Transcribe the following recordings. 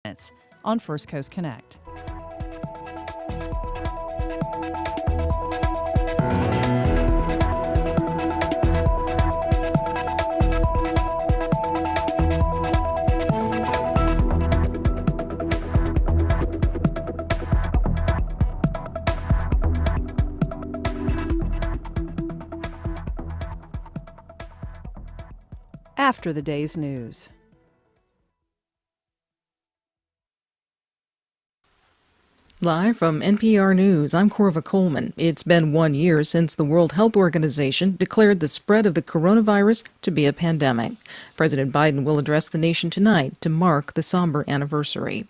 minutes on First Coast Connect. After the day's news. Live from NPR News, I'm Corva Coleman. It's been 1 year since the World Health Organization declared the spread of the coronavirus to be a pandemic. President Biden will address the nation tonight to mark the somber anniversary.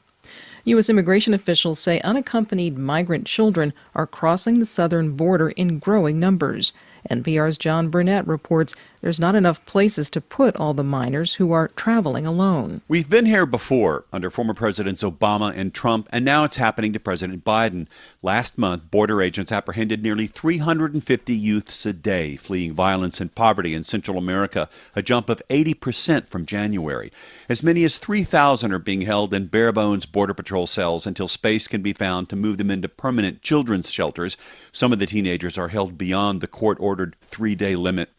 U.S. immigration officials say unaccompanied migrant children are crossing the southern border in growing numbers. NPR's John Burnett reports there's not enough places to put all the minors who are traveling alone. We've been here before under former Presidents Obama and Trump, and now it's happening to President Biden. Last month, border agents apprehended nearly 350 youths a day fleeing violence and poverty in Central America, a jump of 80% from January. As many as 3,000 are being held in bare-bones Border Patrol cells until space can be found to move them into permanent children's shelters. Some of the teenagers are held beyond the court-ordered 3-day limit.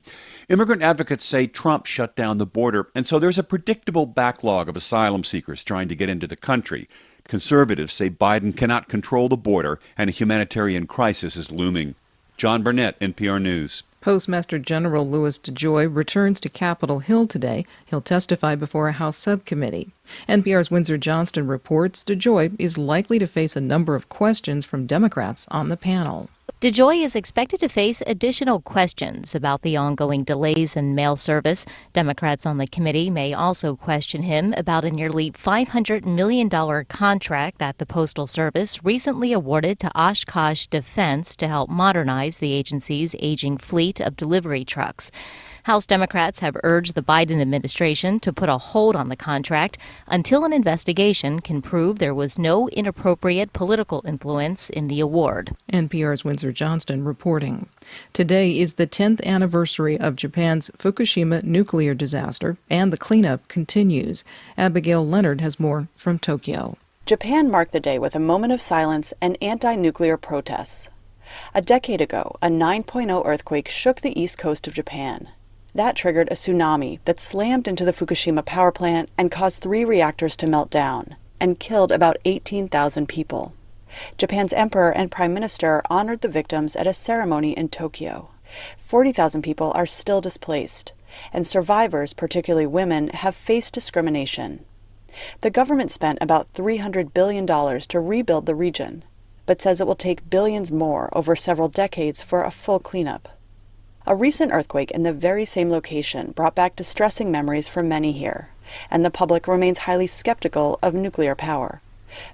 Immigrant advocates say Trump shut down the border, and so there's a predictable backlog of asylum seekers trying to get into the country. Conservatives say Biden cannot control the border, and a humanitarian crisis is looming. John Burnett, NPR News. Postmaster General Louis DeJoy returns to Capitol Hill today. He'll testify before a House subcommittee. NPR's Windsor Johnston reports DeJoy is likely to face a number of questions from Democrats on the panel. DeJoy is expected to face additional questions about the ongoing delays in mail service. Democrats on the committee may also question him about a nearly $500 million contract that the Postal Service recently awarded to Oshkosh Defense to help modernize the agency's aging fleet of delivery trucks. House Democrats have urged the Biden administration to put a hold on the contract until an investigation can prove there was no inappropriate political influence in the award. NPR's Windsor Johnston reporting. Today is the 10th anniversary of Japan's Fukushima nuclear disaster, and the cleanup continues. Abigail Leonard has more from Tokyo. Japan marked the day with a moment of silence and anti-nuclear protests. A decade ago, a 9.0 earthquake shook the east coast of Japan. That triggered a tsunami that slammed into the Fukushima power plant and caused 3 reactors to melt down and killed about 18,000 people. Japan's emperor and prime minister honored the victims at a ceremony in Tokyo. 40,000 people are still displaced, and survivors, particularly women, have faced discrimination. The government spent about $300 billion to rebuild the region, but says it will take billions more over several decades for a full cleanup. A recent earthquake in the very same location brought back distressing memories for many here, and the public remains highly skeptical of nuclear power.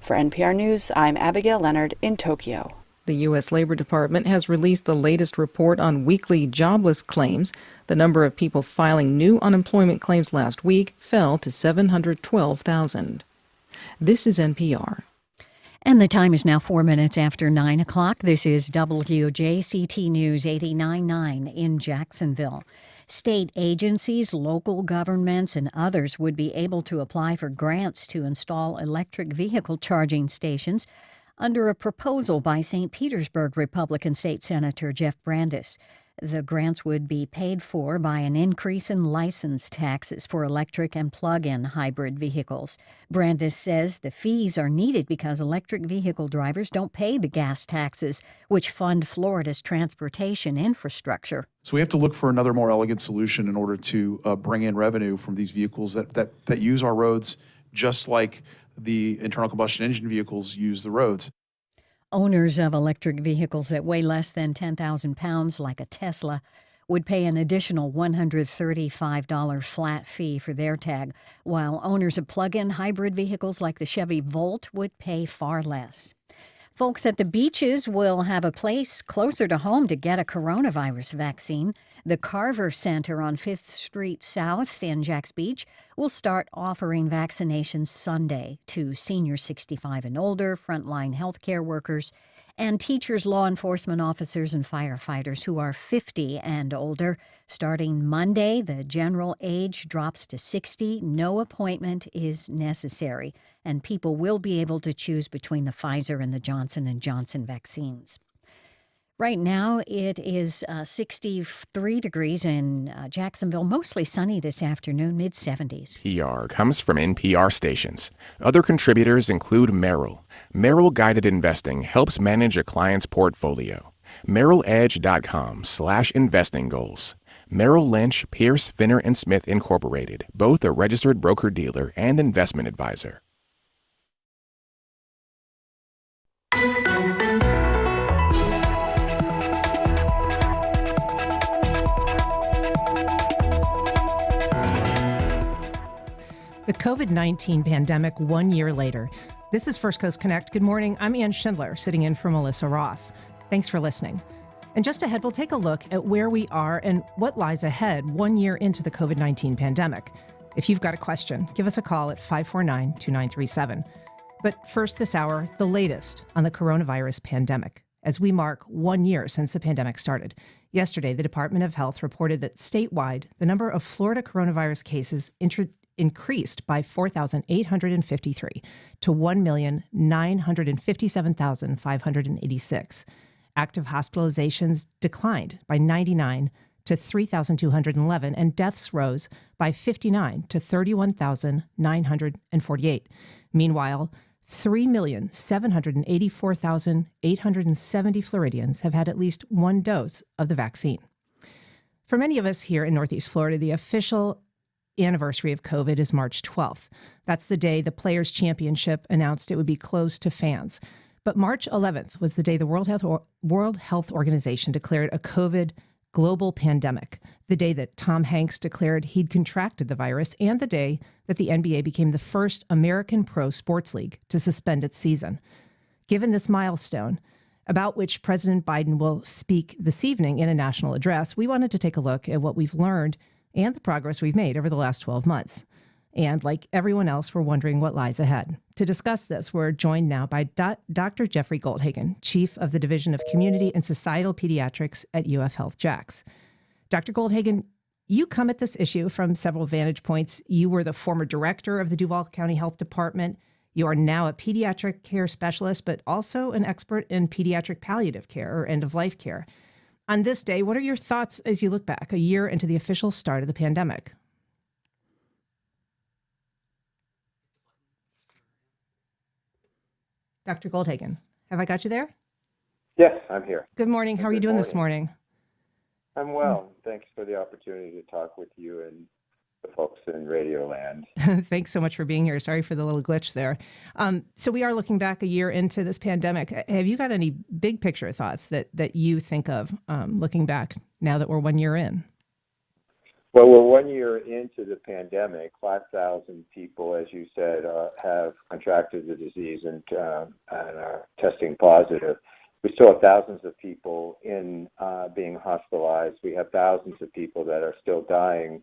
For NPR News, I'm Abigail Leonard in Tokyo. The U.S. Labor Department has released the latest report on weekly jobless claims. The number of people filing new unemployment claims last week fell to 712,000. This is NPR. And the time is now 4 minutes after 9 o'clock. This is WJCT News 89.9 in Jacksonville. State agencies, local governments, and others would be able to apply for grants to install electric vehicle charging stations under a proposal by St. Petersburg Republican State Senator Jeff Brandes. The grants would be paid for by an increase in license taxes for electric and plug-in hybrid vehicles. Brandes says the fees are needed because electric vehicle drivers don't pay the gas taxes, which fund Florida's transportation infrastructure. So we have to look for another more elegant solution in order to bring in revenue from these vehicles that use our roads just like the internal combustion engine vehicles use the roads. Owners of electric vehicles that weigh less than 10,000 pounds, like a Tesla, would pay an additional $135 flat fee for their tag, while owners of plug-in hybrid vehicles like the Chevy Volt would pay far less. Folks at the beaches will have a place closer to home to get a coronavirus vaccine. The Carver Center on 5th Street South in Jacks Beach will start offering vaccinations Sunday to seniors 65 and older, frontline healthcare workers, And teachers, law enforcement officers, and firefighters who are 50 and older. Starting Monday, the general age drops to 60. No appointment is necessary, and people will be able to choose between the Pfizer and the Johnson & Johnson vaccines. Right now, it is 63 degrees in Jacksonville, mostly sunny this afternoon, mid-70s. PR comes from NPR stations. Other contributors include Merrill. Merrill Guided Investing helps manage a client's portfolio. MerrillEdge.com/investing goals. Merrill Lynch, Pierce, Finner & Smith Incorporated, both a registered broker-dealer and investment advisor. The COVID-19 pandemic 1 year later. This is First Coast Connect. Good morning. I'm Ann Schindler, sitting in for Melissa Ross. Thanks for listening. And just ahead, we'll take a look at where we are and what lies ahead 1 year into the COVID-19 pandemic. If you've got a question, give us a call at 549-2937. But first this hour, the latest on the coronavirus pandemic, as we mark 1 year since the pandemic started. Yesterday, the Department of Health reported that statewide, the number of Florida coronavirus cases increased by 4,853 to 1,957,586. Active hospitalizations declined by 99 to 3,211, and deaths rose by 59 to 31,948. Meanwhile, 3,784,870 Floridians have had at least one dose of the vaccine. For many of us here in Northeast Florida, the official anniversary of COVID is March 12th. That's the day the Players' Championship announced it would be closed to fans. But March 11th was the day the World Health Organization declared a COVID global pandemic, the day that Tom Hanks declared he'd contracted the virus, and the day that the NBA became the first American pro sports league to suspend its season. Given this milestone, about which President Biden will speak this evening in a national address, we wanted to take a look at what we've learned and the progress we've made over the last 12 months. And like everyone else, we're wondering what lies ahead. To discuss this, we're joined now by Dr. Jeffrey Goldhagen, Chief of the Division of Community and Societal Pediatrics at UF Health JAX. Dr. Goldhagen, you come at this issue from several vantage points. You were the former director of the Duval County Health Department. You are now a pediatric care specialist, but also an expert in pediatric palliative care or end-of-life care. On this day, what are your thoughts as you look back a year into the official start of the pandemic? Dr. Goldhagen, have I got you there? Yes, I'm here. Good morning. How are you doing this morning? I'm well. Thanks for the opportunity to talk with you and the folks in Radio Land. Thanks so much for being here. Sorry for the little glitch there. So we are looking back a year into this pandemic. Have you got any big picture thoughts that you think of looking back now that we're 1 year in? Well, we're 1 year into the pandemic. 5,000 people, as you said, have contracted the disease and are testing positive. We still have thousands of people being hospitalized. We have thousands of people that are still dying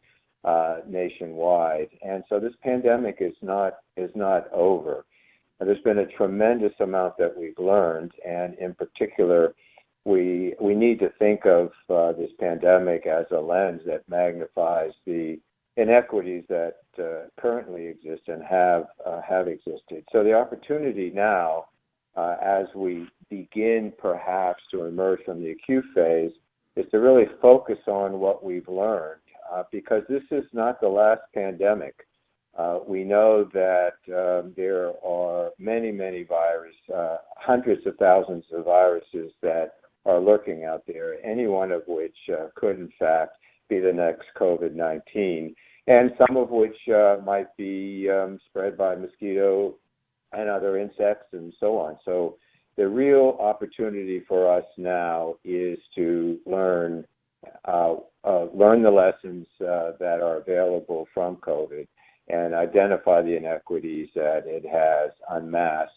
nationwide, and so this pandemic is not over. There's been a tremendous amount that we've learned, and in particular, we need to think of this pandemic as a lens that magnifies the inequities that currently exist and have existed. So the opportunity now, as we begin perhaps to emerge from the acute phase, is to really focus on what we've learned. Because this is not the last pandemic. We know that there are many viruses, hundreds of thousands of viruses that are lurking out there, any one of which could in fact be the next COVID-19, and some of which might be spread by mosquito and other insects and so on. So the real opportunity for us now is to learn the lessons that are available from COVID and identify the inequities that it has unmasked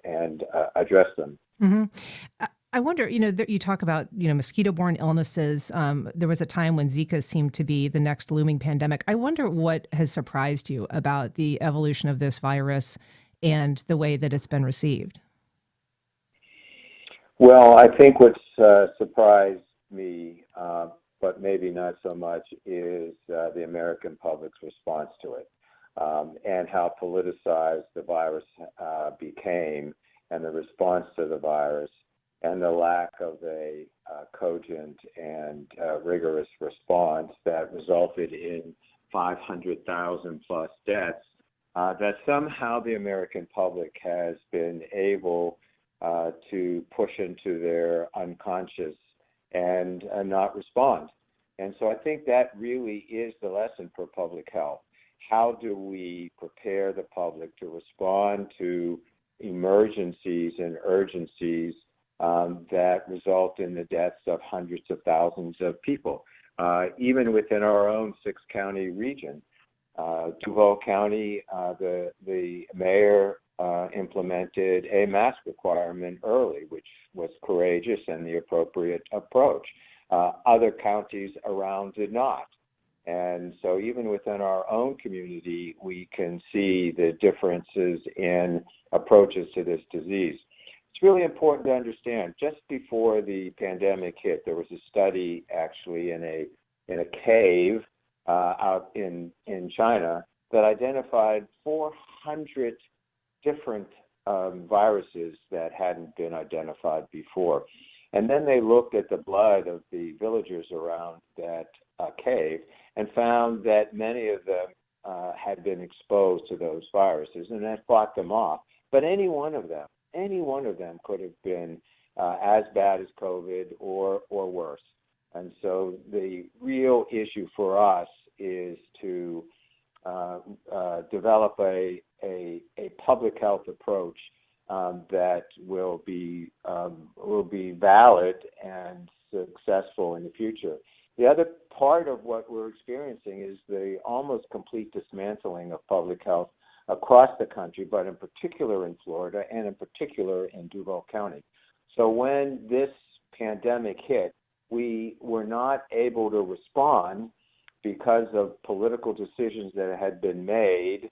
and address them. Mm-hmm. I wonder, you talk about, mosquito-borne illnesses. There was a time when Zika seemed to be the next looming pandemic. I wonder what has surprised you about the evolution of this virus and the way that it's been received. Well, I think what's surprised me, but maybe not so much, is the American public's response to it, and how politicized the virus became, and the response to the virus, and the lack of a cogent and rigorous response that resulted in 500,000 plus deaths, that somehow the American public has been able to push into their unconscious and not respond. And so I think that really is the lesson for public health. How do we prepare the public to respond to emergencies and urgencies that result in the deaths of hundreds of thousands of people, even within our own 6-county region? Duval County, the mayor implemented a mask requirement early, which was courageous and the appropriate approach. Other counties around did not. And so even within our own community, we can see the differences in approaches to this disease. It's really important to understand, just before the pandemic hit, there was a study actually in a cave out in China that identified 400 different viruses that hadn't been identified before. And then they looked at the blood of the villagers around that cave and found that many of them had been exposed to those viruses, and that fought them off. But any one of them could have been as bad as COVID or worse. And so the real issue for us is to develop a public health approach that will be valid and successful in the future. The other part of what we're experiencing is the almost complete dismantling of public health across the country, but in particular in Florida and in particular in Duval County. So when this pandemic hit, we were not able to respond because of political decisions that had been made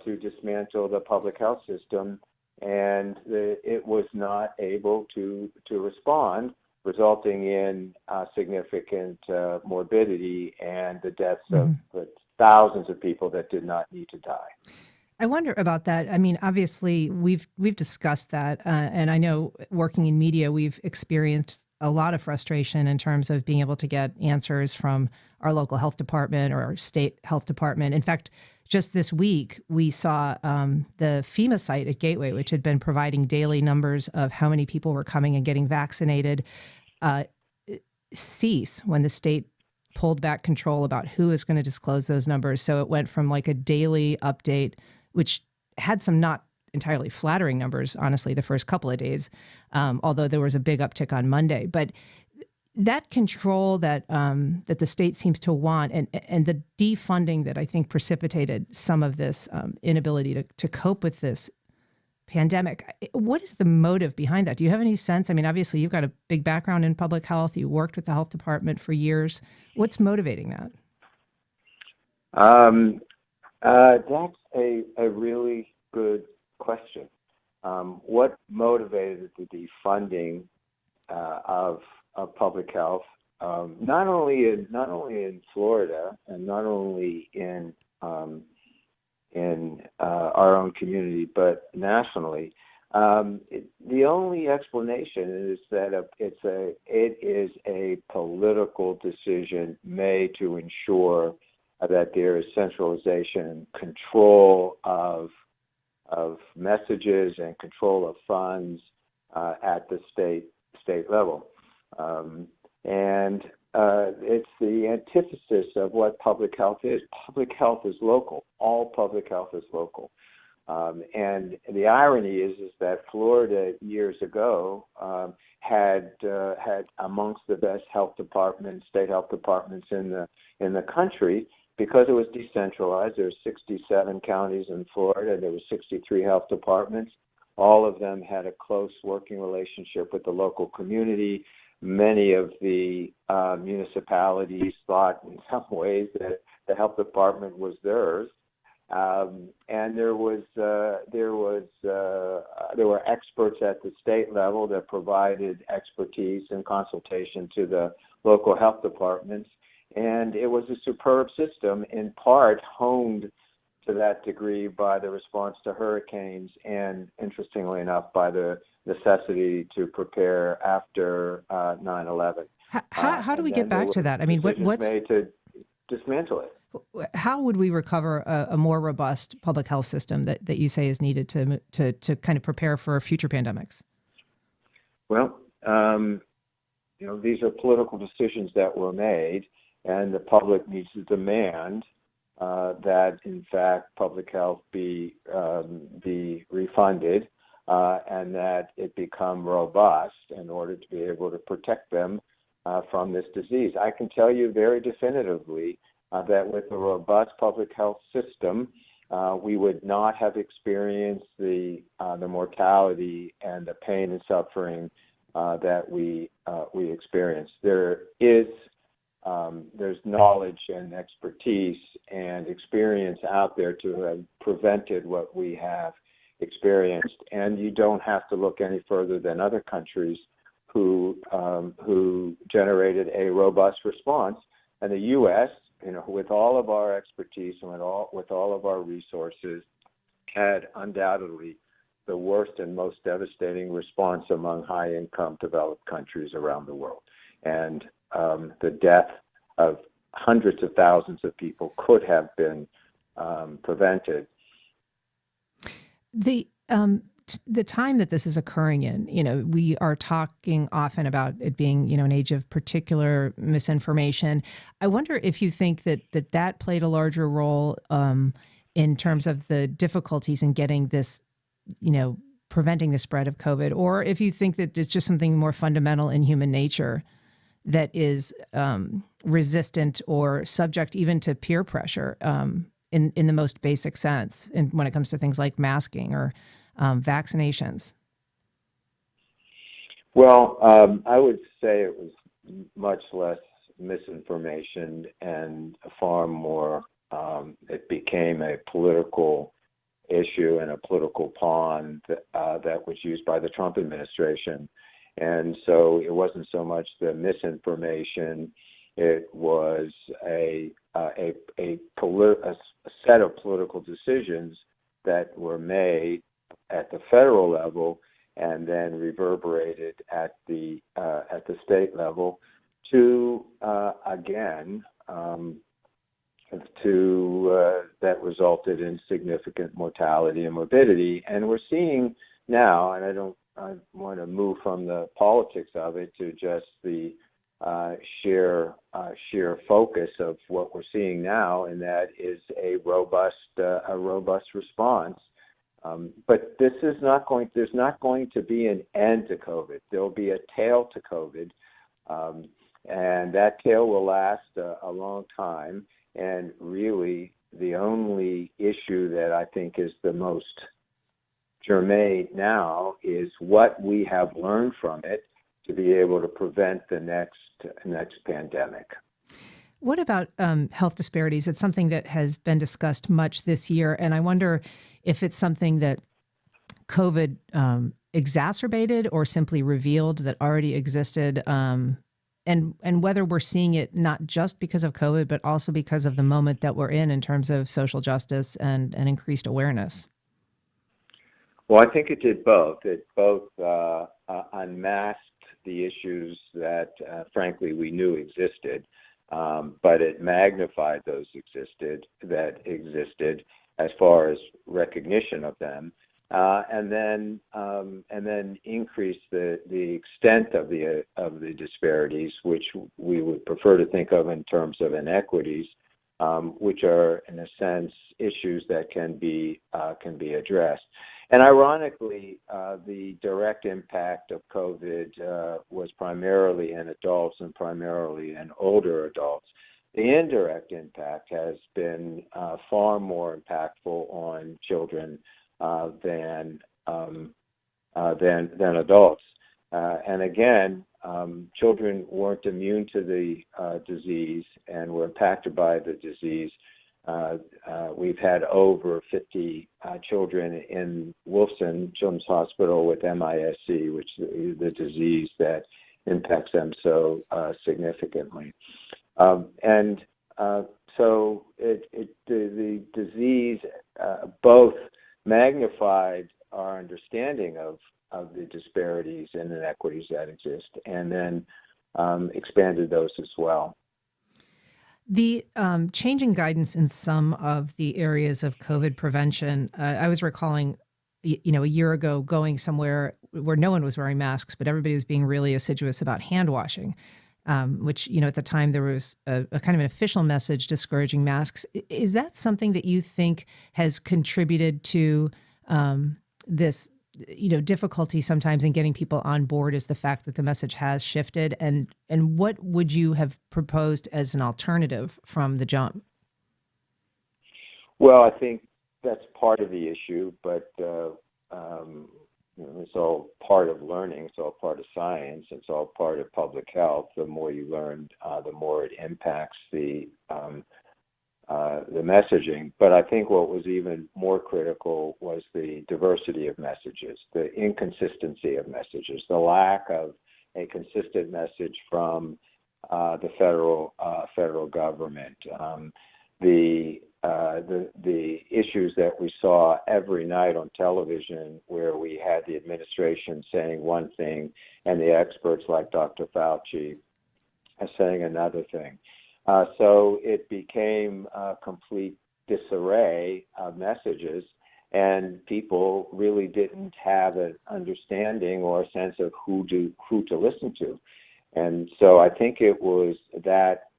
to dismantle the public health system, and it was not able to respond, resulting in significant morbidity and the deaths of thousands of people that did not need to die. I wonder about that. I mean, obviously, we've discussed that, and I know working in media, we've experienced a lot of frustration in terms of being able to get answers from our local health department or our state health department. In fact, just this week, we saw the FEMA site at Gateway, which had been providing daily numbers of how many people were coming and getting vaccinated, cease when the state pulled back control about who is going to disclose those numbers. So it went from like a daily update, which had some not entirely flattering numbers, honestly, the first couple of days, although there was a big uptick on Monday. But that control that that the state seems to want, and the defunding that I think precipitated some of this inability to cope with this pandemic. What is the motive behind that? Do you have any sense? I mean, obviously, you've got a big background in public health. You worked with the health department for years. What's motivating that? That's a really good question. What motivated the defunding of public health, not only in Florida and not only in our own community, but nationally? The only explanation is that it is a political decision made to ensure that there is centralization and control of messages and control of funds at the state level. And it's the antithesis of what public health is. Public health is local. All public health is local. And the irony is that Florida years ago had amongst the best health departments, state health departments in the country, because it was decentralized. There were 67 counties in Florida. There were 63 health departments. All of them had a close working relationship with the local community. Many of the municipalities thought in some ways that the health department was theirs. And there was there were experts at the state level that provided expertise and consultation to the local health departments. And it was a superb system, in part honed to that degree by the response to hurricanes and, interestingly enough, by the necessity to prepare after 9/11. How do we get back to that? I mean, what's made to dismantle it? How would we recover a more robust public health system that you say is needed to kind of prepare for future pandemics? Well, these are political decisions that were made, and the public needs to demand that, in fact, public health be refunded and that it become robust in order to be able to protect them from this disease. I can tell you very definitively that with a robust public health system, we would not have experienced the mortality and the pain and suffering that we experienced. There's knowledge and expertise and experience out there to have prevented what we have experienced, and you don't have to look any further than other countries who generated a robust response. And the U.S., with all of our expertise and with all of our resources, had undoubtedly the worst and most devastating response among high-income developed countries around the world. And the death of hundreds of thousands of people could have been prevented. The time that this is occurring in, we are talking often about it being, an age of particular misinformation. I wonder if you think that played a larger role in terms of the difficulties in getting this, preventing the spread of COVID, or if you think that it's just something more fundamental in human nature that is resistant or subject even to peer pressure in the most basic sense, and when it comes to things like masking or vaccinations? Well, I would say it was much less misinformation and far more, it became a political issue and a political pawn that was used by the Trump administration. And so it wasn't so much the misinformation, it was a set of political decisions that were made at the federal level and then reverberated at the state level that resulted in significant mortality and morbidity. And we're seeing now, and I want to move from the politics of it to just the sheer focus of what we're seeing now, and that is a robust response. But there's not going to be an end to COVID. There'll be a tail to COVID, and that tail will last a long time. And really, the only issue that I think is the most germane now is what we have learned from it to be able to prevent the next pandemic. What about health disparities? It's something that has been discussed much this year, and I wonder if it's something that COVID exacerbated or simply revealed that already existed, and whether we're seeing it not just because of COVID, but also because of the moment that we're in terms of social justice and increased awareness. Well, I think it did both. It both unmasked the issues that, frankly, we knew existed, but it magnified those that existed as far as recognition of them, and then increased the extent of the disparities, which we would prefer to think of in terms of inequities, which are, in a sense, issues that can be addressed. And ironically, the direct impact of COVID was primarily in adults and primarily in older adults. The indirect impact has been far more impactful on children than adults. And again, children weren't immune to the disease and were impacted by the disease we've had over 50 children in Wolfson Children's Hospital with MIS-C, which is the disease that impacts them so significantly. So the disease both magnified our understanding of the disparities and inequities that exist, and then expanded those as well. The changing guidance in some of the areas of COVID prevention, I was recalling, a year ago going somewhere where no one was wearing masks, but everybody was being really assiduous about hand washing, which, at the time there was a kind of an official message discouraging masks. Is that something that you think has contributed to this, difficulty sometimes in getting people on board, is the fact that the message has shifted? And what would you have proposed as an alternative from the jump? Well, I think that's part of the issue, but it's all part of learning. It's all part of science. It's all part of public health. The more you learn, the more it impacts the messaging. But I think what was even more critical was the diversity of messages, the inconsistency of messages, the lack of a consistent message from the federal government. The issues that we saw every night on television, where we had the administration saying one thing and the experts like Dr. Fauci saying another thing. So it became a complete disarray of messages, and people really didn't have an understanding or a sense of who to listen to. And so I think it was that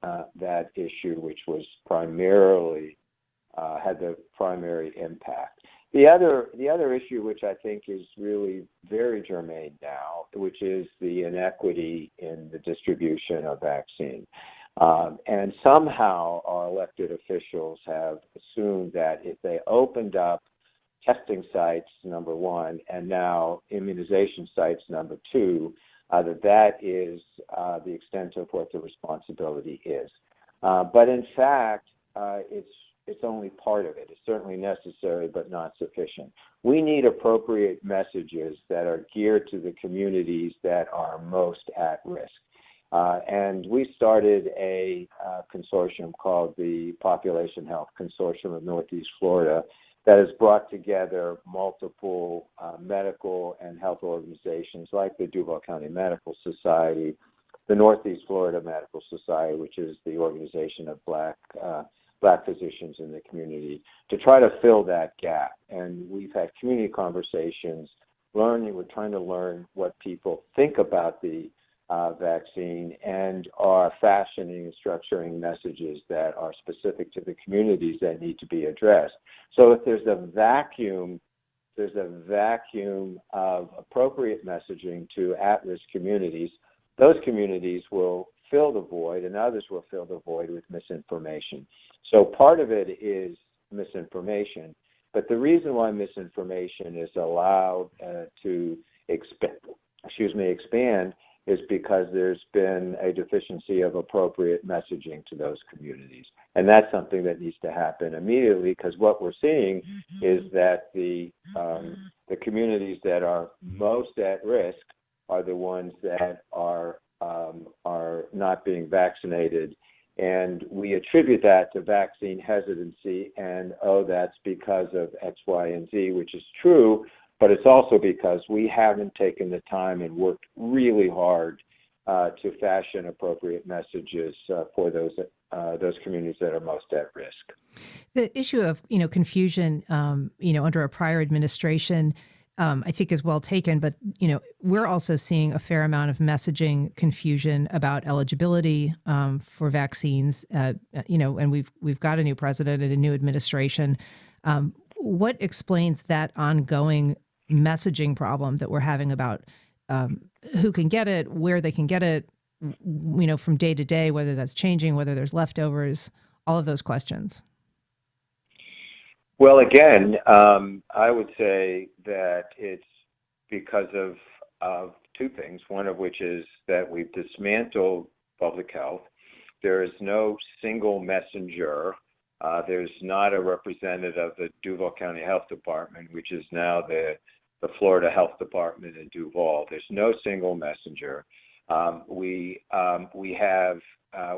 issue which was primarily had the primary impact. The other issue, which I think is really very germane now, which is the inequity in the distribution of vaccine. And somehow our elected officials have assumed that if they opened up testing sites, number one, and now immunization sites, number two, that is the extent of what the responsibility is. But in fact, it's only part of it. It's certainly necessary, but not sufficient. We need appropriate messages that are geared to the communities that are most at risk. And we started a consortium called the Population Health Consortium of Northeast Florida that has brought together multiple medical and health organizations like the Duval County Medical Society, the Northeast Florida Medical Society, which is the organization of Black physicians in the community, to try to fill that gap. And we've had community conversations, we're trying to learn what people think about the vaccine, and are fashioning and structuring messages that are specific to the communities that need to be addressed. So if there's a vacuum of appropriate messaging to at-risk communities, those communities will fill the void, and others will fill the void with misinformation. So part of it is misinformation, but the reason why misinformation is allowed to expand is because there's been a deficiency of appropriate messaging to those communities. And that's something that needs to happen immediately, because what we're seeing is that the communities that are most at risk are the ones that are not being vaccinated. And we attribute that to vaccine hesitancy, and that's because of X, Y, and Z, which is true, but it's also because we haven't taken the time and worked really hard to fashion appropriate messages for those communities that are most at risk. The issue of confusion, under a prior administration, I think is well taken, but we're also seeing a fair amount of messaging confusion about eligibility for vaccines. And we've got a new president and a new administration. What explains that ongoing messaging problem that we're having about who can get it, where they can get it, from day to day, whether that's changing, whether there's leftovers, all of those questions? Well, again, I would say that it's because of two things, one of which is that we've dismantled public health. There is no single messenger There's not a representative of the Duval County Health Department, which is now the Florida Health Department in Duval. There's no single messenger. We have,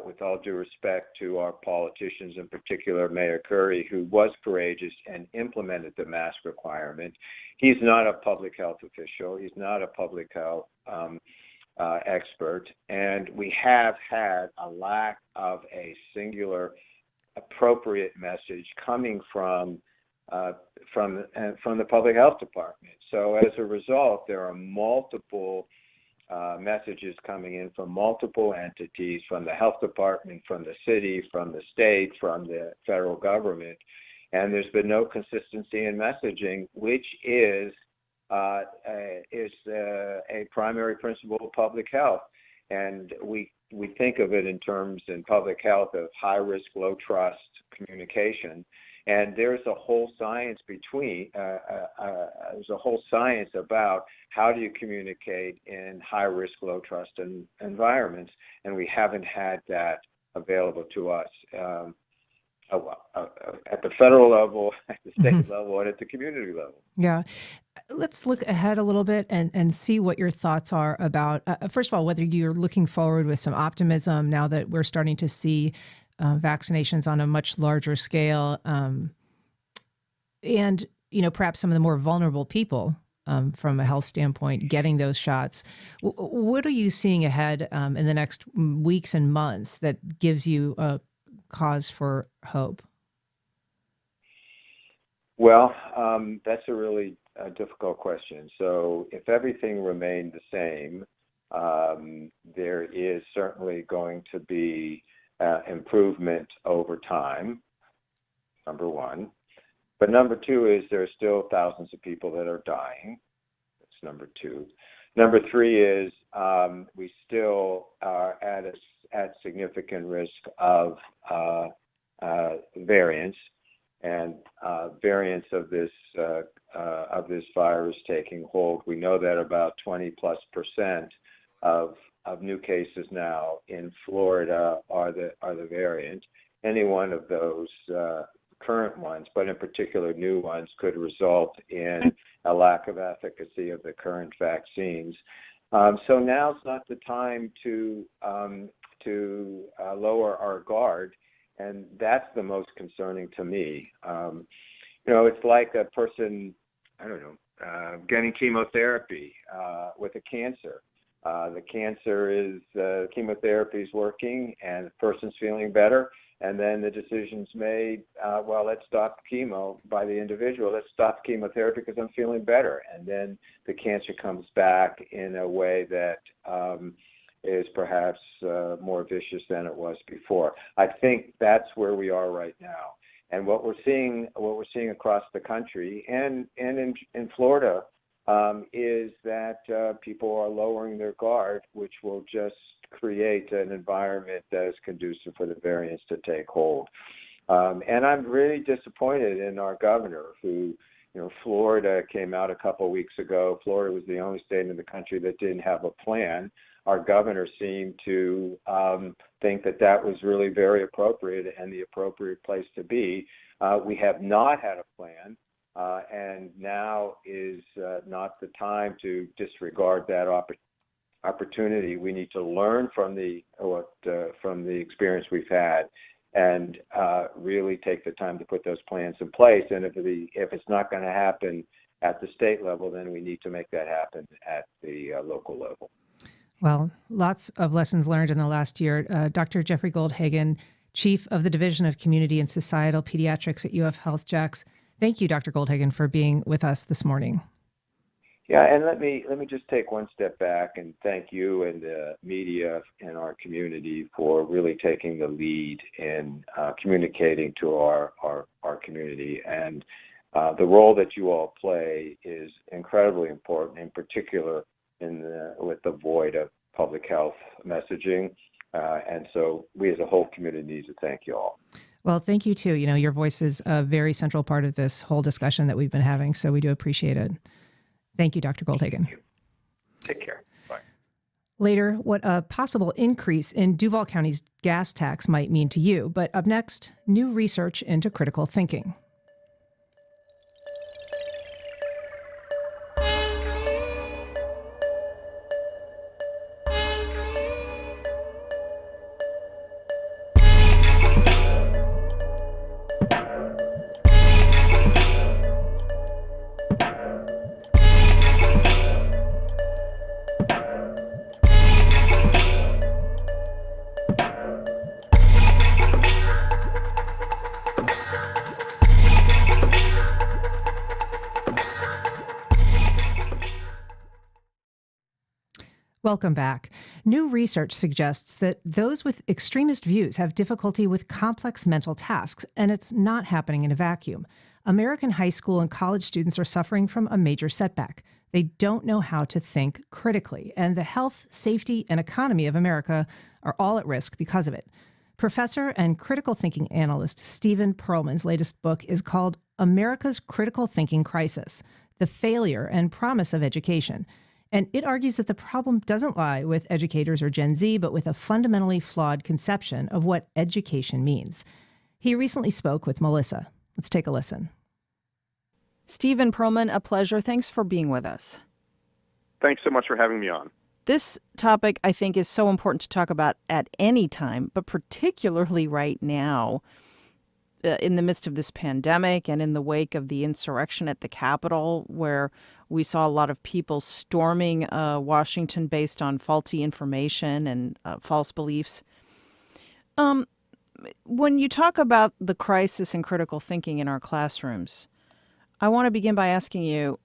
with all due respect to our politicians, in particular Mayor Curry, who was courageous and implemented the mask requirement. He's not a public health official. He's not a public health expert. And we have had a lack of a singular appropriate message coming from the public health department. So as a result, there are multiple messages coming in from multiple entities, from the health department, from the city, from the state, from the federal government, and there's been no consistency in messaging, which is a primary principle of public health. And we think of it in terms in public health of high risk, low trust communication. And there's a whole science there's a whole science about how do you communicate in high risk, low trust environments, and we haven't had that available to us at the federal level, at the state level, and at the community level. Yeah. Let's look ahead a little bit and see what your thoughts are about, first of all, whether you're looking forward with some optimism now that we're starting to see vaccinations on a much larger scale, and perhaps some of the more vulnerable people from a health standpoint getting those shots. What are you seeing ahead in the next weeks and months that gives you a cause for hope? Well, that's a really difficult question. So if everything remained the same, there is certainly going to be improvement over time, number one. But number two is there are still thousands of people that are dying. That's number two. Number three is we still are at significant risk of variants and variants of this virus taking hold. We know that about 20+% of new cases now in Florida are the variant. Any one of those current ones, but in particular new ones, could result in a lack of efficacy of the current vaccines. So now's not the time to lower our guard, and that's the most concerning to me. It's like a person, getting chemotherapy with a cancer. The cancer is chemotherapy is working, and the person's feeling better. And then the decision's made, let's stop chemo by the individual. Let's stop chemotherapy because I'm feeling better. And then the cancer comes back in a way that is perhaps more vicious than it was before. I think that's where we are right now. And what we're seeing across the country and in Florida is that people are lowering their guard, which will just create an environment that is conducive for the variants to take hold. And I'm really disappointed in our governor who, Florida came out a couple of weeks ago. Florida was the only state in the country that didn't have a plan. Our governor seemed to think that was really very appropriate and the appropriate place to be. We have not had a plan. And now is not the time to disregard that opportunity. We need to learn from the experience we've had, and really take the time to put those plans in place. And if it's not going to happen at the state level, then we need to make that happen at the local level. Well, lots of lessons learned in the last year. Dr. Jeffrey Goldhagen, Chief of the Division of Community and Societal Pediatrics at UF Health JAX. Thank you, Dr. Goldhagen, for being with us this morning. Yeah, and let me just take one step back and thank you and the media and our community for really taking the lead in communicating to our community. And the role that you all play is incredibly important, in particular with the void of public health messaging. And so we as a whole community need to thank you all. Well, thank you too. Your voice is a very central part of this whole discussion that we've been having, so we do appreciate it. Thank you, Dr. Goldhagen. Take care. Bye. Later, what a possible increase in Duval County's gas tax might mean to you. But up next, new research into critical thinking. Welcome back. New research suggests that those with extremist views have difficulty with complex mental tasks, and it's not happening in a vacuum. American high school and college students are suffering from a major setback. They don't know how to think critically, and the health, safety, and economy of America are all at risk because of it. Professor and critical thinking analyst Stephen Pearlman's latest book is called America's Critical Thinking Crisis: The Failure and Promise of Education. And it argues that the problem doesn't lie with educators or Gen Z, but with a fundamentally flawed conception of what education means. He recently spoke with Melissa. Let's take a listen. Stephen Pearlman, a pleasure. Thanks for being with us. Thanks so much for having me on. This topic, I think, is so important to talk about at any time, but particularly right now, in the midst of this pandemic and in the wake of the insurrection at the Capitol, where we saw a lot of people storming Washington based on faulty information and false beliefs. When you talk about the crisis in critical thinking in our classrooms, I want to begin by asking you,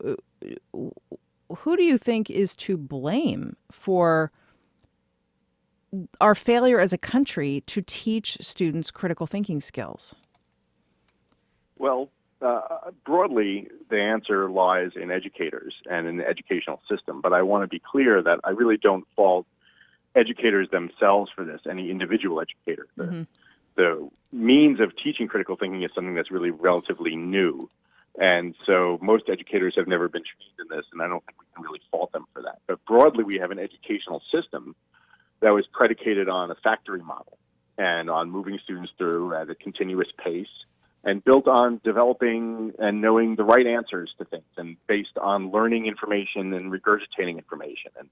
who do you think is to blame for our failure as a country to teach students critical thinking skills? Well, broadly, the answer lies in educators and in the educational system. But I want to be clear that I really don't fault educators themselves for this, any individual educator. Mm-hmm. The means of teaching critical thinking is something that's really relatively new. And so most educators have never been trained in this, and I don't think we can really fault them for that. But broadly, we have an educational system that was predicated on a factory model and on moving students through at a continuous pace, and built on developing and knowing the right answers to things, and based on learning information and regurgitating information. And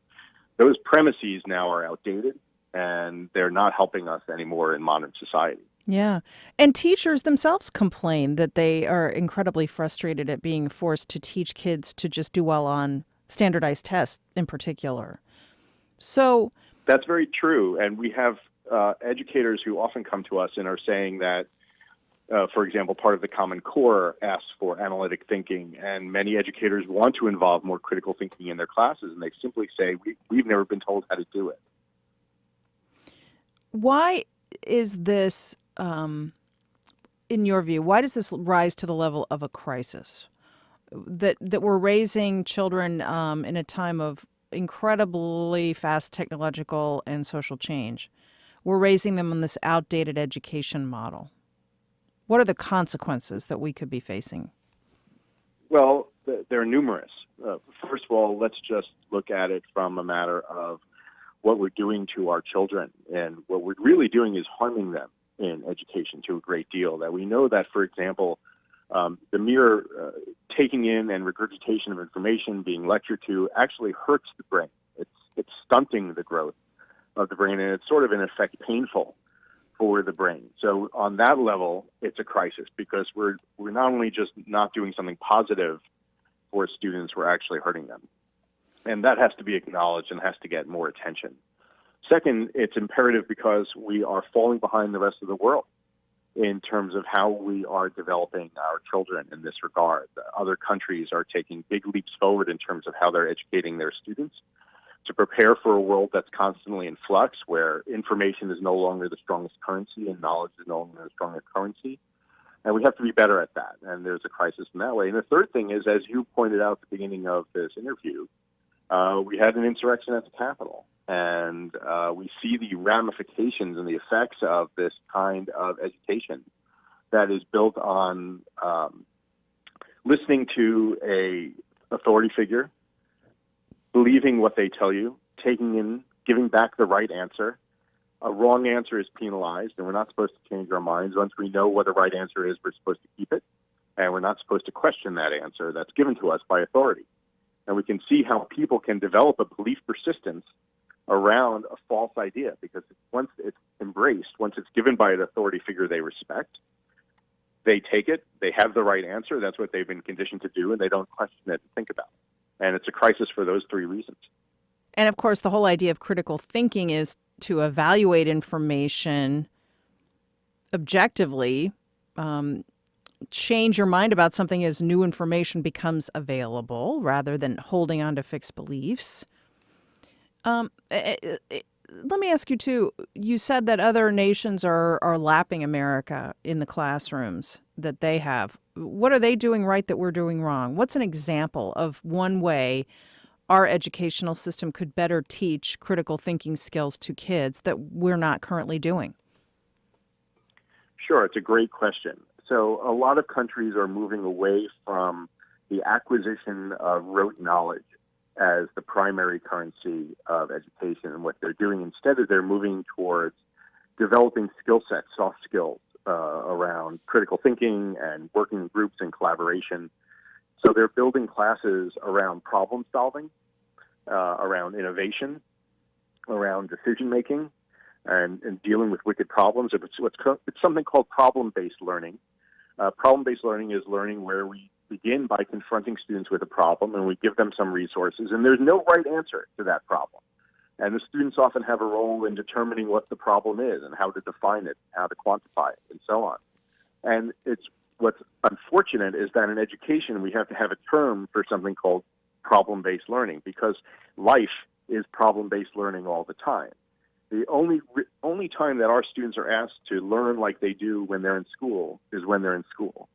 those premises now are outdated, and they're not helping us anymore in modern society. Yeah. And teachers themselves complain that they are incredibly frustrated at being forced to teach kids to just do well on standardized tests in particular. So that's very true. And we have educators who often come to us and are saying that, for example, part of the Common Core asks for analytic thinking, and many educators want to involve more critical thinking in their classes, and they simply say, we've never been told how to do it. Why is this, in your view, why does this rise to the level of a crisis? That we're raising children in a time of incredibly fast technological and social change. We're raising them on this outdated education model. What are the consequences that we could be facing? Well, they're numerous. First of all, let's just look at it from a matter of what we're doing to our children. And what we're really doing is harming them in education to a great deal. That we know that, for example, the mere taking in and regurgitation of information, being lectured to, actually hurts the brain. It's stunting the growth of the brain, and it's sort of, in effect, painful for the brain. So on that level, it's a crisis, because we're not only just not doing something positive for students, we're actually hurting them. And that has to be acknowledged and has to get more attention. Second, it's imperative because we are falling behind the rest of the world in terms of how we are developing our children in this regard. Other countries are taking big leaps forward in terms of how they're educating their students to prepare for a world that's constantly in flux, where information is no longer the strongest currency and knowledge is no longer the strongest currency. And we have to be better at that. And there's a crisis in that way. And the third thing is, as you pointed out at the beginning of this interview, we had an insurrection at the Capitol. And we see the ramifications and the effects of this kind of education that is built on listening to a authority figure, believing what they tell you, taking in giving back the right answer. A wrong answer is penalized, and we're not supposed to change our minds. Once we know what the right answer is, we're supposed to keep it, and we're not supposed to question that answer that's given to us by authority. And we can see how people can develop a belief persistence around a false idea, because once it's embraced, once it's given by an authority figure they respect, they take it, they have the right answer, that's what they've been conditioned to do, and they don't question it and think about it. And it's a crisis for those three reasons. And of course, the whole idea of critical thinking is to evaluate information objectively, change your mind about something as new information becomes available rather than holding on to fixed beliefs. Let me ask you, too, you said that other nations are lapping America in the classrooms that they have. What are they doing right that we're doing wrong? What's an example of one way our educational system could better teach critical thinking skills to kids that we're not currently doing? Sure, it's a great question. So a lot of countries are moving away from the acquisition of rote knowledge as the primary currency of education, and what they're doing instead is they're moving towards developing skill sets, soft skills around critical thinking and working in groups and collaboration. So they're building classes around problem solving, around innovation, around decision making, and dealing with wicked problems. It's something called problem-based learning. Problem-based learning is learning where we begin by confronting students with a problem, and we give them some resources, and there's no right answer to that problem. And the students often have a role in determining what the problem is and how to define it, how to quantify it, and so on. And what's unfortunate is that in education we have to have a term for something called problem-based learning, because life is problem-based learning all the time. The only time that our students are asked to learn like they do when they're in school is when they're in school.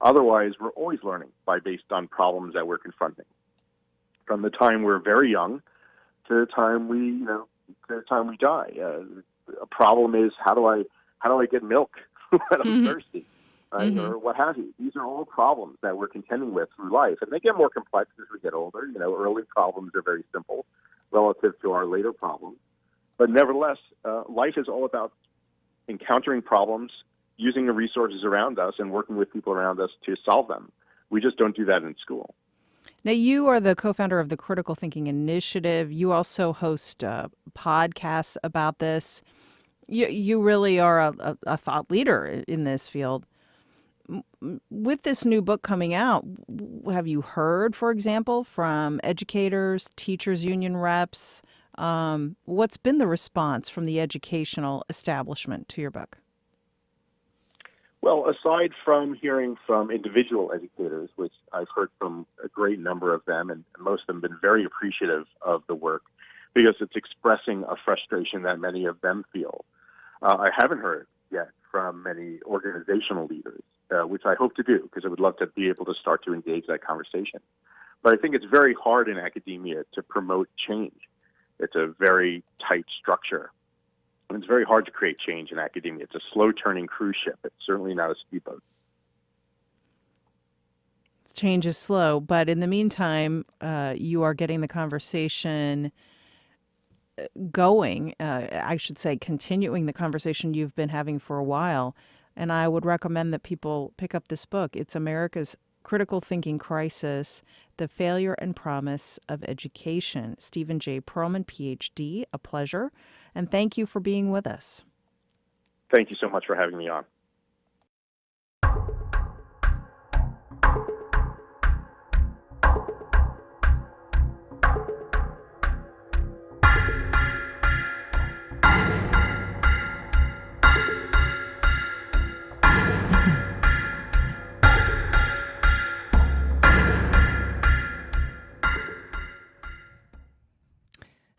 Otherwise, we're always learning based on problems that we're confronting. From the time we're very young to the time we die. A problem is how do I get milk when I'm thirsty, right? Or what have you. These are all problems that we're contending with through life, and they get more complex as we get older. Early problems are very simple relative to our later problems. But nevertheless, life is all about encountering problems, using the resources around us, and working with people around us to solve them. We just don't do that in school. Now, you are the co-founder of the Critical Thinking Initiative. You also host podcasts about this. You really are a thought leader in this field. With this new book coming out, have you heard, for example, from educators, teachers union reps? What's been the response from the educational establishment to your book? Well, aside from hearing from individual educators, which I've heard from a great number of them, and most of them have been very appreciative of the work because it's expressing a frustration that many of them feel. I haven't heard yet from many organizational leaders, which I hope to do because I would love to be able to start to engage that conversation. But I think it's very hard in academia to promote change. It's a very tight structure. And it's very hard to create change in academia. It's a slow-turning cruise ship. It's certainly not a speedboat. Change is slow, but in the meantime, you are getting the conversation going. I should say continuing the conversation you've been having for a while. And I would recommend that people pick up this book. It's America's Critical Thinking Crisis, The Failure and Promise of Education. Stephen J. Pearlman, Ph.D., a pleasure. And thank you for being with us. Thank you so much for having me on.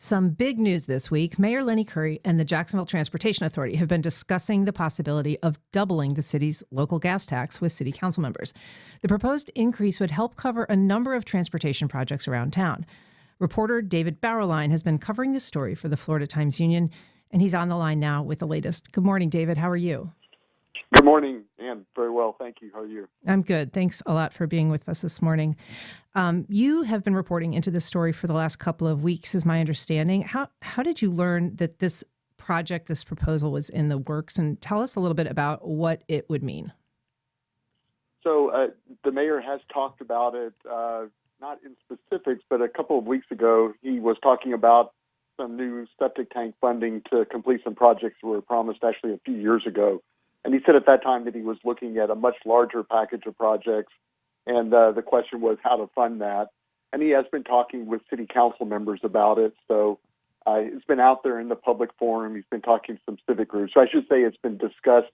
Some big news this week. Mayor Lenny Curry and the Jacksonville Transportation Authority have been discussing the possibility of doubling the city's local gas tax with city council members. The proposed increase would help cover a number of transportation projects around town. Reporter David Bauerlein has been covering this story for the Florida Times-Union, and he's on the line now with the latest. Good morning, David. How are you? Good morning, Ann. Very well, thank you. How are you? I'm good. Thanks a lot for being with us this morning. You have been reporting into this story for the last couple of weeks, is my understanding. How did you learn that this project, this proposal was in the works? And tell us a little bit about what it would mean. So the mayor has talked about it, not in specifics, but a couple of weeks ago, he was talking about some new septic tank funding to complete some projects that were promised actually a few years ago. And he said at that time that he was looking at a much larger package of projects, and the question was how to fund that. And he has been talking with city council members about it. So it's been out there in the public forum. He's been talking to some civic groups. So I should say it's been discussed,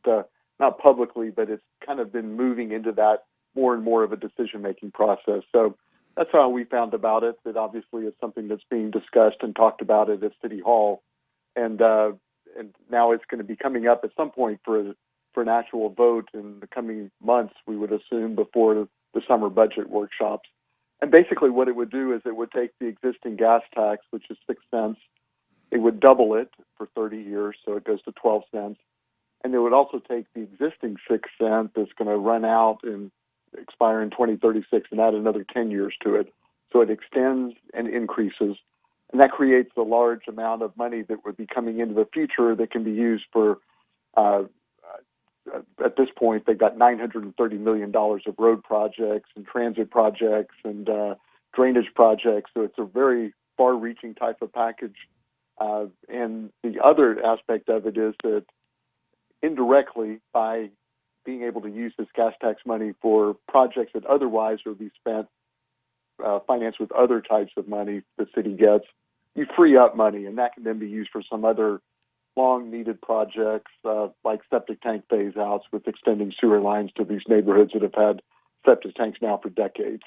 not publicly, but it's kind of been moving into that more and more of a decision-making process. So that's how we found about it, that obviously it's something that's being discussed and talked about it at City Hall. And now it's going to be coming up at some point for an actual vote in the coming months, we would assume, before the summer budget workshops. And basically what it would do is it would take the existing gas tax, which is 6 cents, it would double it for 30 years, so it goes to 12 cents. And it would also take the existing 6 cents that's going to run out and expire in 2036 and add another 10 years to it. So it extends and increases. And that creates a large amount of money that would be coming into the future that can be used for, at this point, they've got $930 million of road projects and transit projects and drainage projects. So it's a very far-reaching type of package. And the other aspect of it is that indirectly, by being able to use this gas tax money for projects that otherwise would be spent, financed with other types of money the city gets, you free up money, and that can then be used for some other long-needed projects like septic tank phase-outs with extending sewer lines to these neighborhoods that have had septic tanks now for decades.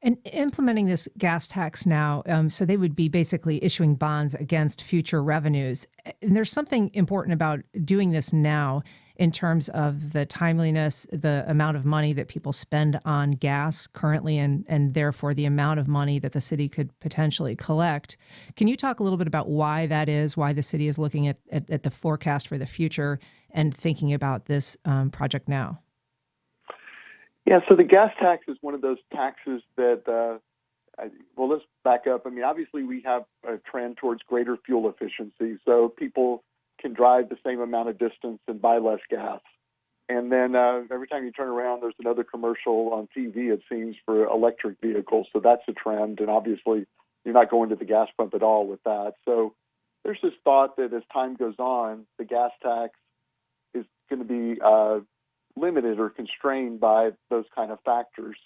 And implementing this gas tax now, so they would be basically issuing bonds against future revenues. And there's something important about doing this now in terms of the timeliness, the amount of money that people spend on gas currently, and therefore the amount of money that the city could potentially collect. Can you talk a little bit about why that is, why the city is looking at the forecast for the future and thinking about this project now? Yeah, so the gas tax is one of those taxes that, well, let's back up. I mean, obviously we have a trend towards greater fuel efficiency, so people can drive the same amount of distance and buy less gas. And then every time you turn around, there's another commercial on TV, it seems, for electric vehicles. So that's a trend, and obviously you're not going to the gas pump at all with that. So there's this thought that as time goes on, the gas tax is going to be limited or constrained by those kind of factors.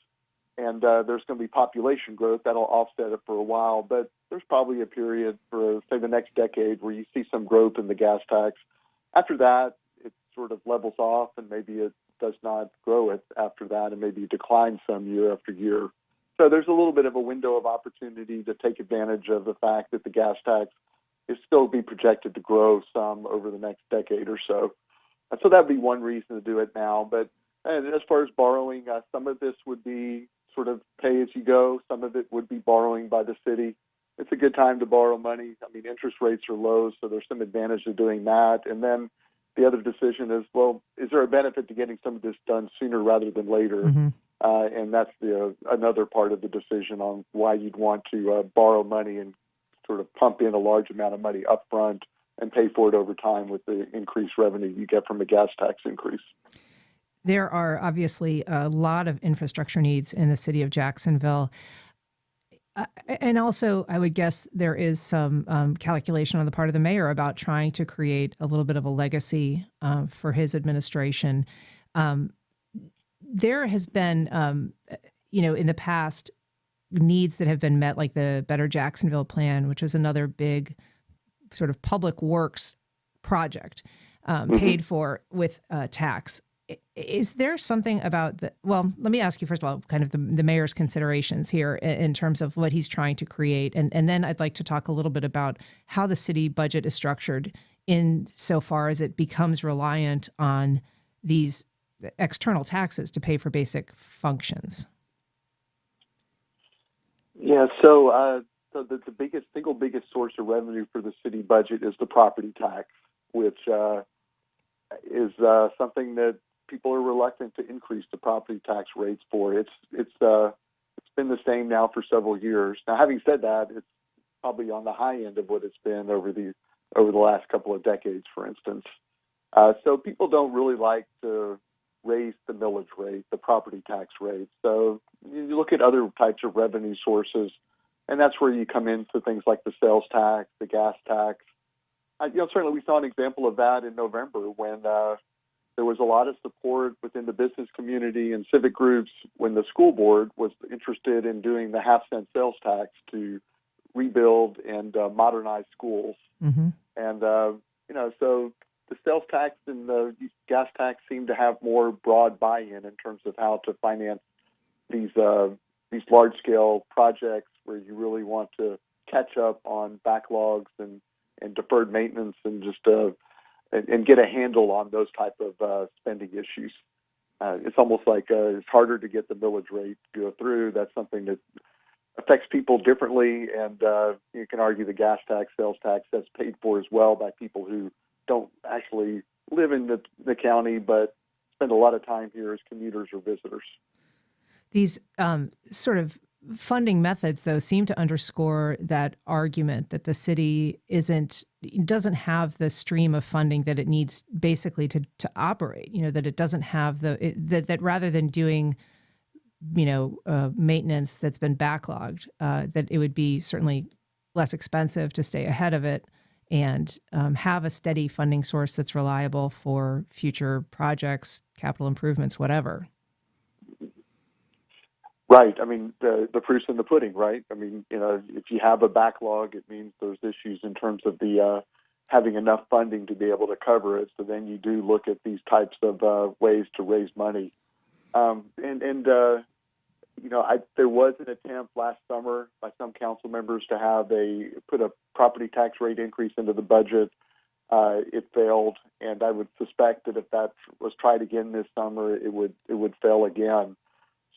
And there's going to be population growth that'll offset it for a while, but there's probably a period for, say, the next decade where you see some growth in the gas tax. After that, it sort of levels off, and maybe it does not grow it after that, and maybe declines some year after year. So there's a little bit of a window of opportunity to take advantage of the fact that the gas tax is still be projected to grow some over the next decade or so. And so that would be one reason to do it now. But as far as borrowing, some of this would be sort of pay as you go. Some of it would be borrowing by the city. It's a good time to borrow money. I mean, interest rates are low, so there's some advantage to doing that. And then the other decision is, well, is there a benefit to getting some of this done sooner rather than later? Mm-hmm. And that's another part of the decision on why you'd want to borrow money and sort of pump in a large amount of money up front and pay for it over time with the increased revenue you get from the gas tax increase. There are obviously a lot of infrastructure needs in the city of Jacksonville. And also, I would guess there is some calculation on the part of the mayor about trying to create a little bit of a legacy for his administration. There has been, in the past, needs that have been met, like the Better Jacksonville Plan, which is another big sort of public works project paid for with tax. Is there something about well, let me ask you first of all, kind of the mayor's considerations here in terms of what he's trying to create. And then I'd like to talk a little bit about how the city budget is structured in so far as it becomes reliant on these external taxes to pay for basic functions. Yeah, so the single biggest source of revenue for the city budget is the property tax, which is something that people are reluctant to increase the property tax rates for. It's been the same now for several years. Now, having said that, it's probably on the high end of what it's been over the last couple of decades, for instance. So people don't really like to raise the millage rate, the property tax rate. So you look at other types of revenue sources, and that's where you come into things like the sales tax, the gas tax. Certainly we saw an example of that in November when there was a lot of support within the business community and civic groups when the school board was interested in doing the half-cent sales tax to rebuild and modernize schools. Mm-hmm. And, so the sales tax and the gas tax seem to have more broad buy-in in terms of how to finance these large-scale projects where you really want to catch up on backlogs and deferred maintenance and just and get a handle on those type of spending issues. It's almost like it's harder to get the millage rate to go through. That's something that affects people differently, and you can argue the gas tax, sales tax, that's paid for as well by people who don't actually live in the county but spend a lot of time here as commuters or visitors. These sort of funding methods, though, seem to underscore that argument that the city doesn't have the stream of funding that it needs basically to operate. That it doesn't have that rather than doing maintenance that's been backlogged, that it would be certainly less expensive to stay ahead of it and have a steady funding source that's reliable for future projects, capital improvements, whatever. Right. I mean, the proof's in the pudding, right? I mean, if you have a backlog, it means there's issues in terms of the having enough funding to be able to cover it. So then you do look at these types of ways to raise money. There was an attempt last summer by some council members to put a property tax rate increase into the budget. It failed, and I would suspect that if that was tried again this summer, it would fail again.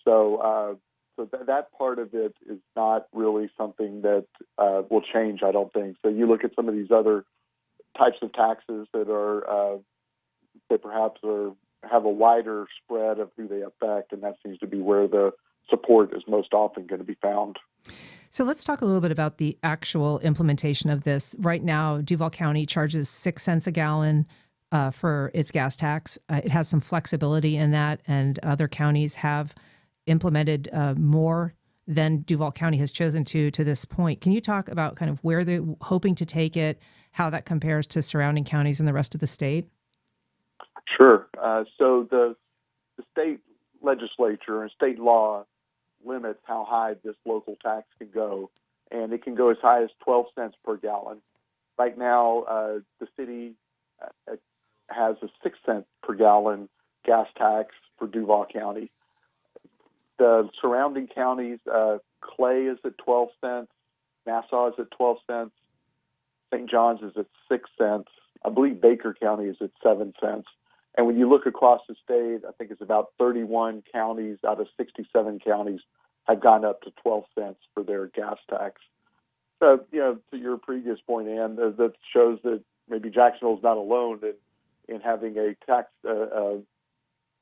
So that part of it is not really something that will change, I don't think. So you look at some of these other types of taxes that perhaps have a wider spread of who they affect, and that seems to be where the support is most often going to be found. So let's talk a little bit about the actual implementation of this. Right now, Duval County charges 6 cents a gallon for its gas tax. It has some flexibility in that, and other counties have implemented more than Duval County has chosen to this point. Can you talk about kind of where they're hoping to take it, how that compares to surrounding counties and the rest of the state? Sure. So the state legislature and state law limits how high this local tax can go, and it can go as high as 12 cents per gallon. Right now, the city has a 6 cent per gallon gas tax for Duval County. The surrounding counties, Clay is at 12 cents, Nassau is at 12 cents, St. John's is at 6 cents. I believe Baker County is at 7 cents. And when you look across the state, I think it's about 31 counties out of 67 counties have gone up to 12 cents for their gas tax. So, to your previous point, Ann, that shows that maybe Jacksonville is not alone in having a tax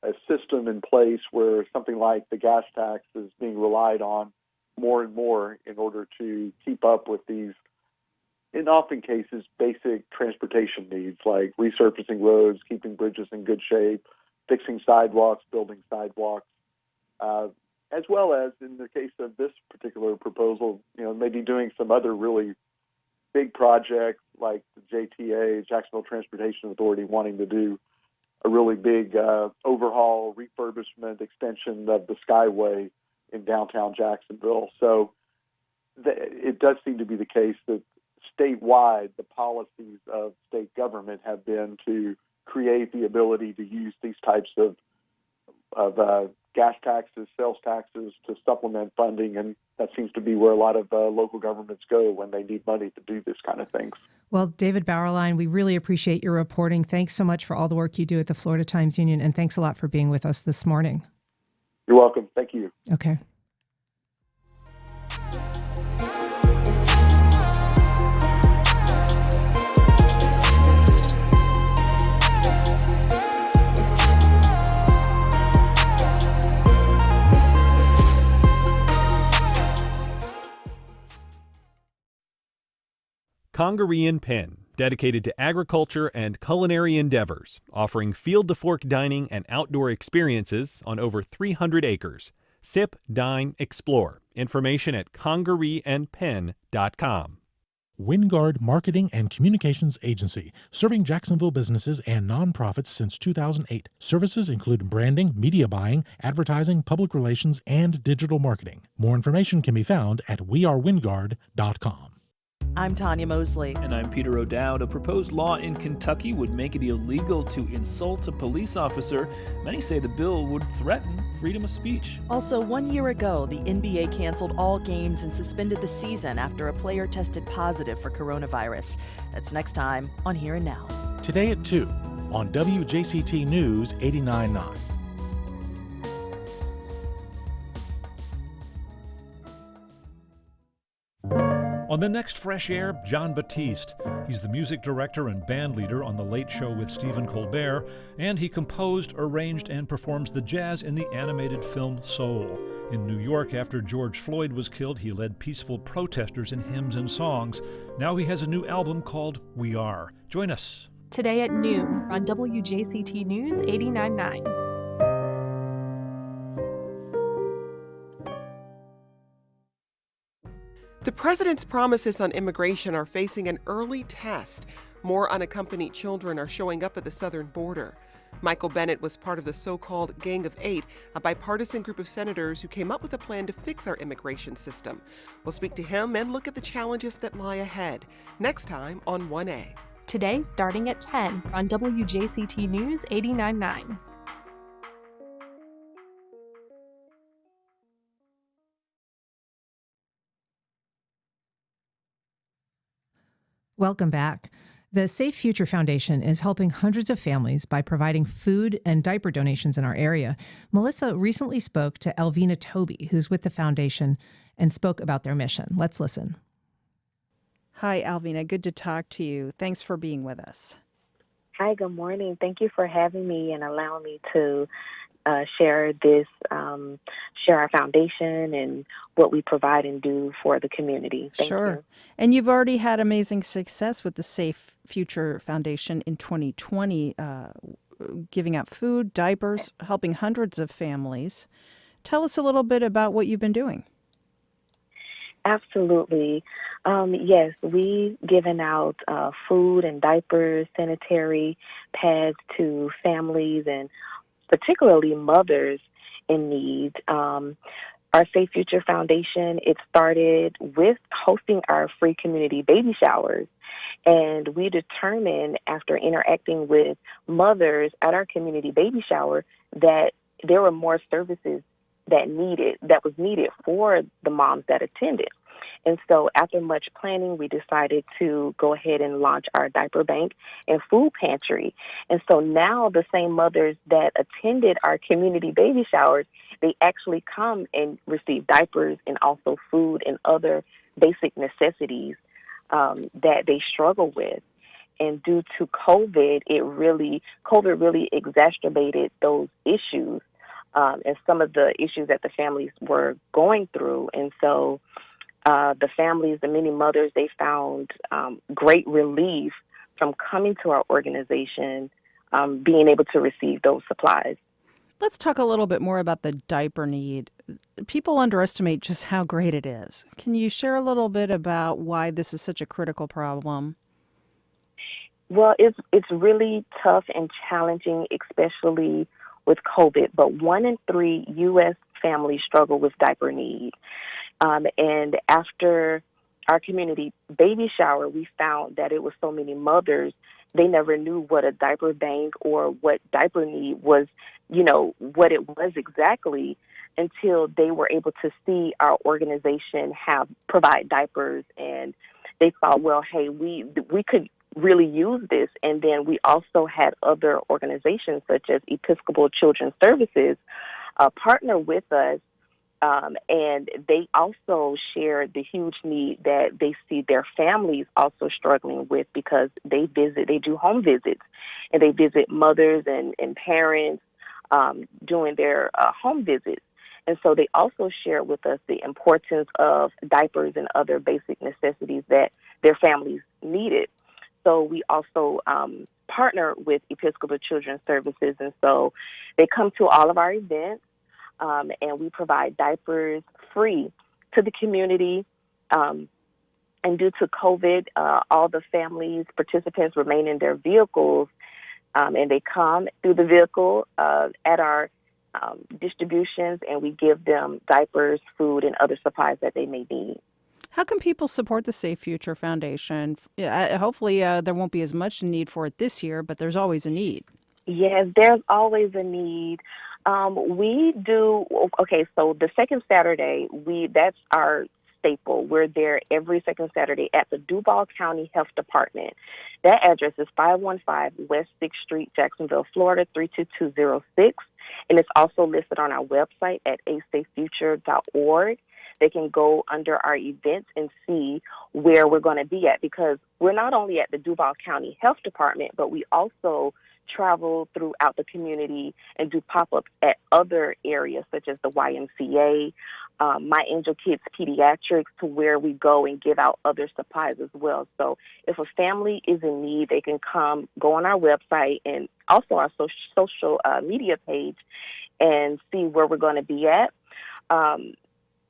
a system in place where something like the gas tax is being relied on more and more in order to keep up with these, in often cases, basic transportation needs like resurfacing roads, keeping bridges in good shape, fixing sidewalks, building sidewalks, as well as in the case of this particular proposal, maybe doing some other really big projects like the JTA, Jacksonville Transportation Authority, wanting to do a really big overhaul, refurbishment, extension of the Skyway in downtown Jacksonville. So it does seem to be the case that statewide, the policies of state government have been to create the ability to use these types of gas taxes, sales taxes to supplement funding, and that seems to be where a lot of local governments go when they need money to do this kind of things. Well, David Bauerlein, we really appreciate your reporting. Thanks so much for all the work you do at the Florida Times Union, and thanks a lot for being with us this morning. You're welcome. Thank you. Okay. Congaree and Penn, dedicated to agriculture and culinary endeavors, offering field-to-fork dining and outdoor experiences on over 300 acres. Sip, dine, explore. Information at congareeandpenn.com. WinGuard Marketing and Communications Agency, serving Jacksonville businesses and nonprofits since 2008. Services include branding, media buying, advertising, public relations, and digital marketing. More information can be found at wearewingard.com. I'm Tanya Mosley. And I'm Peter O'Dowd. A proposed law in Kentucky would make it illegal to insult a police officer. Many say the bill would threaten freedom of speech. Also, 1 year ago, the NBA canceled all games and suspended the season after a player tested positive for coronavirus. That's next time on Here and Now. Today at 2 on WJCT News 89.9. On the next Fresh Air, Jon Batiste. He's the music director and band leader on The Late Show with Stephen Colbert, and he composed, arranged, and performs the jazz in the animated film Soul. In New York, after George Floyd was killed, he led peaceful protesters in hymns and songs. Now he has a new album called We Are. Join us. Today at noon on WJCT News 89.9. The president's promises on immigration are facing an early test. More unaccompanied children are showing up at the southern border. Michael Bennet was part of the so-called Gang of Eight, a bipartisan group of senators who came up with a plan to fix our immigration system. We'll speak to him and look at the challenges that lie ahead. Next time on 1A. Today starting at 10 on WJCT News 89.9. Welcome back. The Safe Future Foundation is helping hundreds of families by providing food and diaper donations in our area. Melissa recently spoke to Elvina Toby, who's with the foundation, and spoke about their mission. Let's listen. Hi, Alvina. Good to talk to you. Thanks for being with us. Hi, good morning. Thank you for having me and allowing me to share our foundation and what we provide and do for the community. Thank you. And you've already had amazing success with the Safe Future Foundation in 2020, giving out food, diapers, helping hundreds of families. Tell us a little bit about what you've been doing. Absolutely. Yes, we've given out food and diapers, sanitary pads to families and particularly mothers in need. Our Safe Future Foundation, it started with hosting our free community baby showers. And we determined after interacting with mothers at our community baby shower that there were more services that was needed for the moms that attended. And so after much planning, we decided to go ahead and launch our diaper bank and food pantry. And so now the same mothers that attended our community baby showers, they actually come and receive diapers and also food and other basic necessities that they struggle with. And due to COVID, COVID really exacerbated those issues and some of the issues that the families were going through. And so the families, the many mothers, they found great relief from coming to our organization, being able to receive those supplies. Let's talk a little bit more about the diaper need. People underestimate just how great it is. Can you share a little bit about why this is such a critical problem? Well, it's really tough and challenging, especially with COVID. But 1 in 3 U.S. families struggle with diaper need. And after our community baby shower, we found that it was so many mothers, they never knew what a diaper bank or what diaper need was, what it was exactly until they were able to see our organization provide diapers. And they thought, well, hey, we could really use this. And then we also had other organizations such as Episcopal Children's Services partner with us. And they also share the huge need that they see their families also struggling with because they do home visits, and they visit mothers and parents doing their home visits. And so they also shared with us the importance of diapers and other basic necessities that their families needed. So we also partner with Episcopal Children's Services, and so they come to all of our events, and we provide diapers free to the community. And due to COVID, all the families, participants remain in their vehicles, and they come through the vehicle at our distributions, and we give them diapers, food, and other supplies that they may need. How can people support the Safe Future Foundation? Hopefully there won't be as much need for it this year, but there's always a need. Yes, there's always a need. We do, okay, so the second Saturday, that's our staple. We're there every second Saturday at the Duval County Health Department. That address is 515 West 6th Street, Jacksonville, Florida, 32206. And it's also listed on our website at asafefuture.org. They can go under our events and see where we're going to be at, because we're not only at the Duval County Health Department, but we also travel throughout the community and do pop-ups at other areas such as the YMCA, My Angel Kids Pediatrics, to where we go and give out other supplies as well. So if a family is in need, they can go on our website and also our social media page and see where we're going to be at.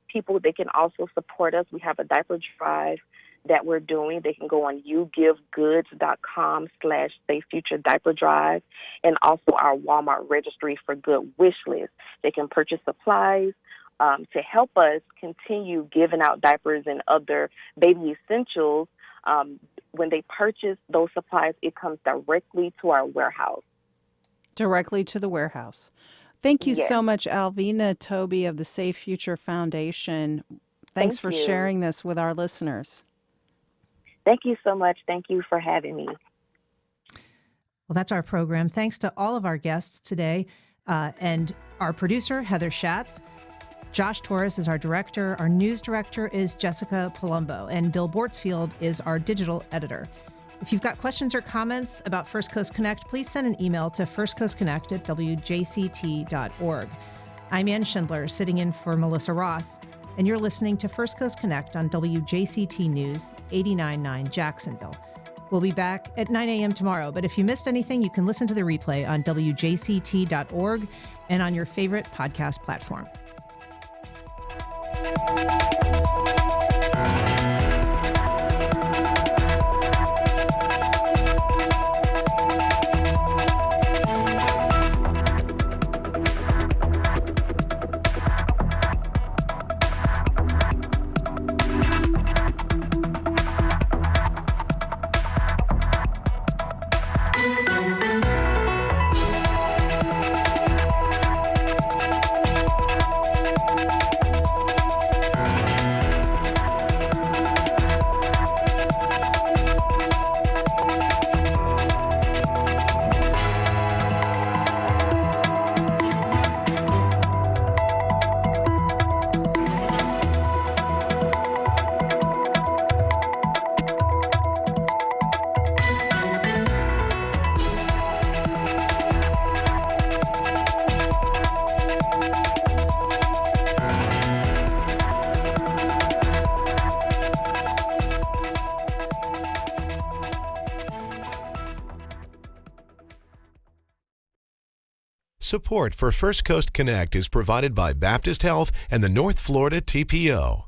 People, they can also support us. We have a diaper drive that we're doing. They can go on yougivegoods.com/SafeFuture Diaper Drive, and also our Walmart Registry for Good wish list. They can purchase supplies to help us continue giving out diapers and other baby essentials. When they purchase those supplies, it comes directly to our warehouse. Directly to the warehouse. Thank you Yes. so much, Alvina Toby of the Safe Future Foundation. Thanks for Thank you. sharing this with our listeners. Thank you so much. Thank you for having me. Well, that's our program. Thanks to all of our guests today and our producer, Heather Schatz. Josh Torres is our director. Our news director is Jessica Palumbo, and Bill Bortsfield is our digital editor. If you've got questions or comments about First Coast Connect, please send an email to firstcoastconnect@wjct.org. I'm Ann Schindler, sitting in for Melissa Ross, and you're listening to First Coast Connect on WJCT News 89.9 Jacksonville. We'll be back at 9 a.m. tomorrow, but if you missed anything, you can listen to the replay on WJCT.org and on your favorite podcast platform. Support for First Coast Connect is provided by Baptist Health and the North Florida TPO.